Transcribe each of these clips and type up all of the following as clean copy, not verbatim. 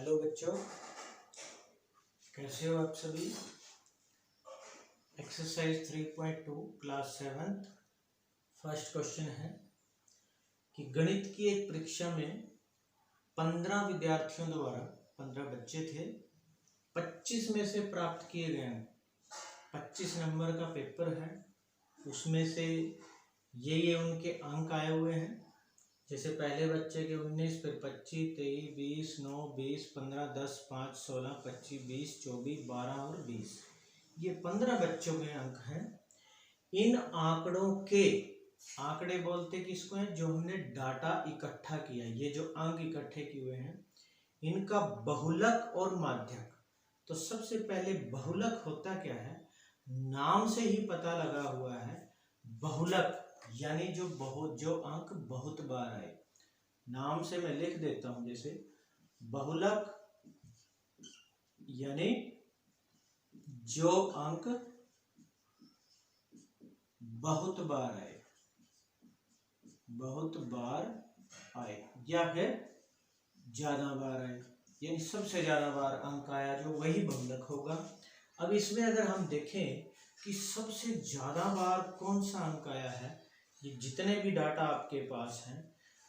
Hello बच्चों, कैसे हो आप सभी। एक्सरसाइज 3.2 क्लास 7 फर्स्ट क्वेश्चन है कि गणित की एक परीक्षा में 15 विद्यार्थियों द्वारा 15 बच्चे थे, 25 में से प्राप्त किए गए अंक 25 नंबर का पेपर है। उसमें से ये उनके अंक आए हुए हैं। जैसे पहले बच्चे के 19, फिर 25, 23, 20, 9, 20, 15, 10, 5, 16, 25, 20, 24, 12 और 20, ये 15 बच्चों के अंक हैं। इन आंकड़ों के, आंकड़े बोलते किसको हैं, जो हमने डाटा इकट्ठा किया, ये जो अंक इकट्ठे किए हुए हैं, इनका बहुलक और माध्यक। तो सबसे पहले बहुलक होता क्या है, नाम से ही पता लगा हुआ है। बहुलक यानी जो अंक बहुत बार आए। नाम से मैं लिख देता हूं, जैसे बहुलक यानी जो अंक बहुत बार आए, बहुत बार आए या फिर ज्यादा बार आए, यानी सबसे ज्यादा बार अंक आया जो, वही बहुलक होगा। अब इसमें अगर हम देखें कि सबसे ज्यादा बार कौन सा अंक आया है, ये जितने भी डाटा आपके पास हैं,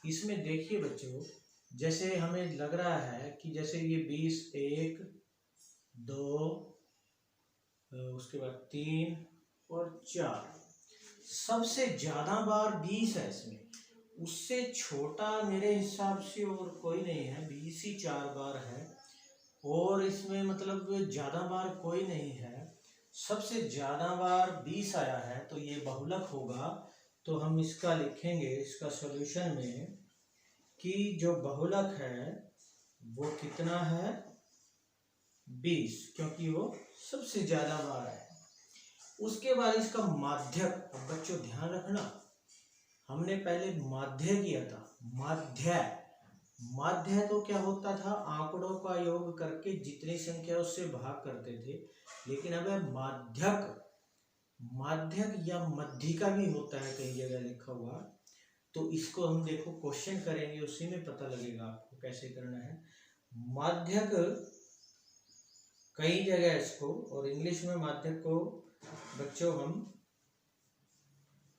इसमें देखिए बच्चों, जैसे हमें लग रहा है कि जैसे ये 20, 1, 2, उसके बाद 3 और 4, सबसे ज्यादा बार 20 है इसमें। उससे छोटा मेरे हिसाब से और कोई नहीं है, 20 ही 4 बार है। और इसमें मतलब ज्यादा बार कोई नहीं है, सबसे ज्यादा बार 20 आया है, तो ये बहुलक होगा। तो हम इसका लिखेंगे, इसका सॉल्यूशन में, कि जो बहुलक है वो कितना है, 20, क्योंकि वो सबसे ज्यादा बार है। उसके बाद इसका माध्यक। अब बच्चों ध्यान रखना, हमने पहले माध्य किया था। माध्य तो क्या होता था, आंकड़ों का योग करके जितनी संख्या उससे भाग करते थे। लेकिन अब माध्यक, माध्यक या मध्यिका भी होता है, कई जगह लिखा हुआ। तो इसको हम देखो क्वेश्चन करेंगे, उसी में पता लगेगा आपको कैसे करना है। माध्यक कई जगह इसको, और इंग्लिश में माध्यक को बच्चों हम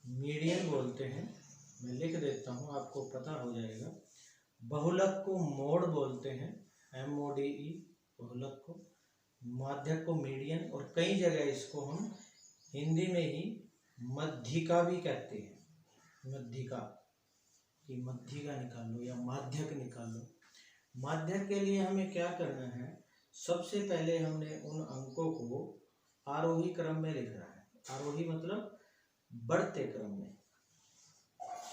मीडियन बोलते हैं। मैं लिख देता हूँ, आपको पता हो जाएगा। बहुलक को मोड बोलते हैं, MODE बहुलक को। माध्यक को मीडियन, और कई जगह इसको हम हिंदी में ही मध्यिका भी कहते हैं। मध्यिका, कि मध्यिका निकाल लो या माध्यक निकाल लो। माध्यक के लिए हमें क्या करना है, सबसे पहले हमने उन अंकों को आरोही क्रम में लिखना है। आरोही मतलब बढ़ते क्रम में।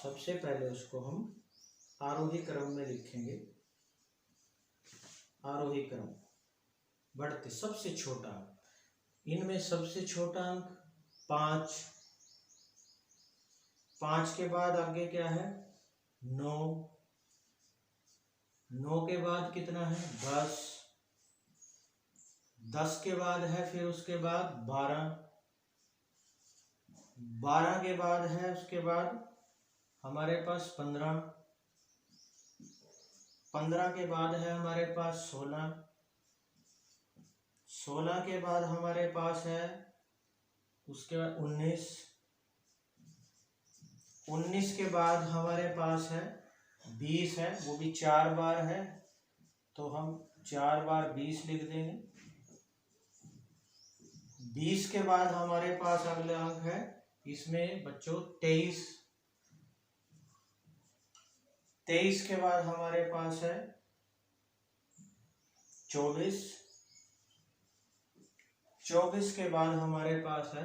सबसे पहले उसको हम आरोही क्रम में लिखेंगे। आरोही क्रम, बढ़ते, सबसे छोटा। इनमें सबसे छोटा अंक 5, 5 के बाद आगे क्या है, 9, 9 के बाद कितना है, 10, 10 के बाद है फिर उसके बाद 12, 12 के बाद है उसके बाद हमारे पास 15, 15 के बाद है हमारे पास 16, 16 के बाद हमारे पास है उसके बाद 19, 19 के बाद हमारे पास है 20 है, वो भी 4 बार है, तो हम 4 बार 20 लिख देंगे। 20 के बाद हमारे पास अगला अंक है इसमें बच्चों 23, 23 के बाद हमारे पास है 24, 24 के बाद हमारे पास है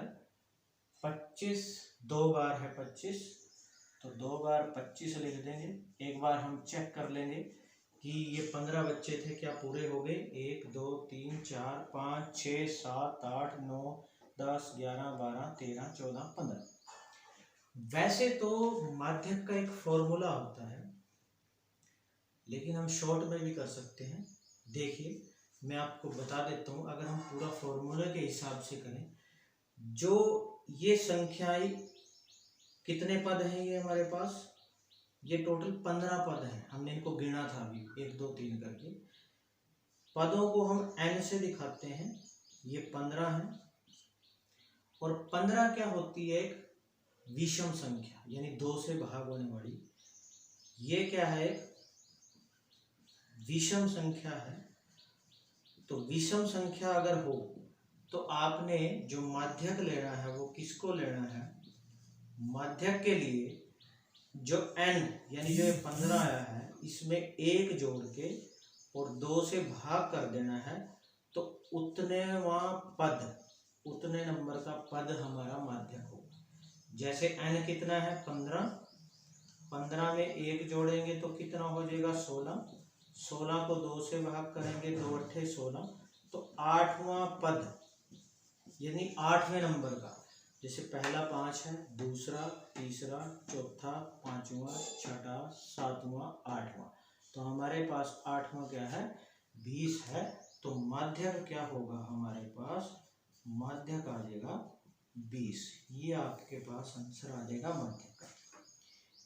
25, 2 बार है 25, तो 2 बार 25 लिख देंगे। एक बार हम चेक कर लेंगे कि ये 15 बच्चे थे क्या पूरे हो गए। 1, 2, 3, 4, 5, 6, 7, 8, 9, 10, 11, 12, 13, 14, 15। वैसे तो माध्यक का एक फॉर्मूला होता है, लेकिन हम शॉर्ट में भी कर सकते हैं। देखिए मैं आपको बता देता हूँ, अगर हम पूरा फॉर्मूला के हिसाब से करें, जो ये संख्याएं कितने पद हैं, ये हमारे पास ये टोटल 15 पद हैं। हमने इनको गिना था अभी 1, 2, 3 करके। पदों को हम n से दिखाते हैं, ये 15 है। और 15 क्या होती है? एक विषम संख्या, यानी 2 से भाग होने वाली। ये क्या है? एक विषम संख्या है। तो विषम संख्या अगर हो तो आपने जो माध्यक लेना है वो किसको लेना है? माध्यक के लिए जो n यानी जो 15 आया है इसमें 1 जोड़ के और 2 से भाग कर देना है, तो उतने नंबर का पद हमारा माध्यक होगा। जैसे n कितना है? 15, 15 में 1 जोड़ेंगे तो कितना हो जाएगा? 16, 16 को 2 से भाग करेंगे, 2 अट्ठे 16, तो 8वां पद यानी 8वें नंबर का, जैसे पहला 5 है, दूसरा, तीसरा, चौथा, 5वां, छठा, 7वां, 8वां, तो हमारे पास 8वां क्या है? 20 है। तो माध्यक क्या होगा हमारे पास? माध्यक आ जाएगा 20। ये आपके पास आंसर आ जाएगा माध्यक का।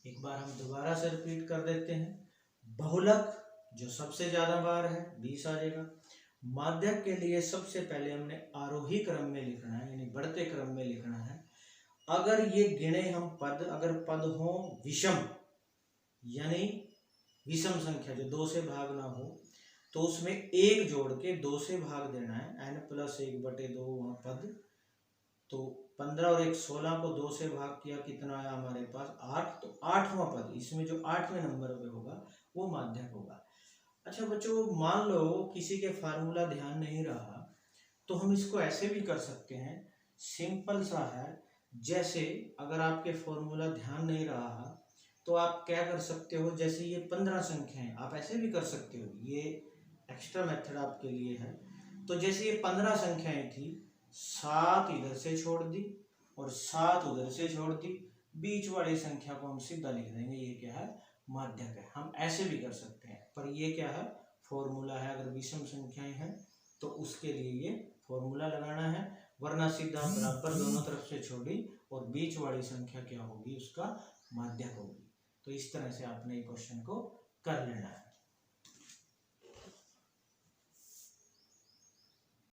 एक बार हम दोबारा से रिपीट कर देते हैं। बहुलक जो सबसे ज्यादा बार है 20 आ जाएगा। माध्यक के लिए सबसे पहले हमने आरोही क्रम में लिखना है, यानी बढ़ते क्रम में लिखना है। अगर ये गिने हम पद, अगर पद हो विषम यानी विषम संख्या जो 2 से भाग ना हो, तो उसमें 1 जोड़ के 2 से भाग देना है। n+1/2 वहाँ पद, तो 15 और 1 16 को 2 से भाग किया, कितना आया हमारे पास? 8। तो 8वां पद, इसमें जो 8वें नंबर पे होगा वो माध्यक होगा। अच्छा बच्चों, मान लो किसी के फार्मूला ध्यान नहीं रहा तो हम इसको ऐसे भी कर सकते हैं, सिंपल सा है। जैसे अगर आपके फॉर्मूला ध्यान नहीं रहा तो आप क्या कर सकते हो? जैसे ये 15 संख्या है, आप ऐसे भी कर सकते हो, ये एक्स्ट्रा मेथड आपके लिए है। तो जैसे ये 15 संख्याएं थी, 7 इधर से छोड़ दी और 7 उधर से छोड़ दी, बीच वाली संख्या को हम सीधा लिख देंगे, ये क्या है? माध्यक है। हम ऐसे भी कर सकते हैं, पर ये क्या है? फॉर्मूला है। अगर विषम संख्याएं हैं तो उसके लिए ये फॉर्मूला लगाना है, वरना सीधा बराबर दोनों तरफ से छोड़ी और बीच वाली संख्या क्या होगी? उसका माध्यक होगी। तो इस तरह से आपने क्वेश्चन को कर लेना है।